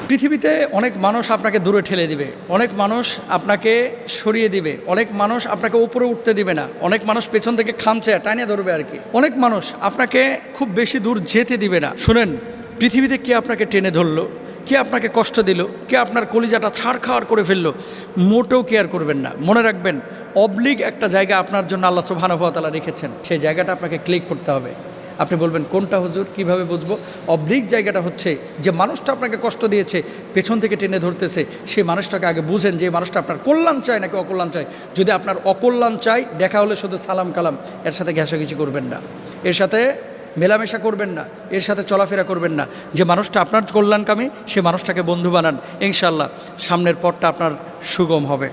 পৃথিবীতে অনেক মানুষ আপনাকে দূরে ঠেলে দিবে, অনেক মানুষ আপনাকে সরিয়ে দিবে, অনেক মানুষ আপনাকে উপরে উঠতে দিবে না, অনেক মানুষ পেছন থেকে খামচে টানিয়ে ধরবে আর কি, অনেক মানুষ আপনাকে খুব বেশি দূর যেতে দিবে না। শুনেন, পৃথিবীতে কে আপনাকে টেনে ধরলো, কে আপনাকে কষ্ট দিল, কে আপনার কলিজাটা ছাড়খাড় করে ফেললো, মোটেও কেয়ার করবেন না। মনে রাখবেন, অবলিগ একটা জায়গা আপনার জন্য আল্লাহ সুবহানাহু ওয়া তাআলা রেখেছেন, সেই জায়গাটা আপনাকে ক্লিক করতে হবে। আপনি বলবেন কোনটা হুজুর, কিভাবে বুঝবো? অবলিক জায়গাটা হচ্ছে যে মানুষটা আপনাকে কষ্ট দিয়েছে, পেছন থেকে টেনে ধরতেছে, সেই মানুষটাকে আগে বুঝেন যে মানুষটা আপনার কল্যাণ চায় নাকি অকল্যাণ চায়। যদি আপনার অকল্যাণ চায়, দেখা হলে শুধু সালাম কালাম, এর সাথে ঘেঁষাঘেঁষি করবেন না, এর সাথে মেলামেশা করবেন না, এর সাথে চলাফেরা করবেন না। যে মানুষটা আপনার কল্যাণকামী, সে মানুষটাকে বন্ধু বানান, ইনশাআল্লাহ সামনের পথটা আপনার সুগম হবে।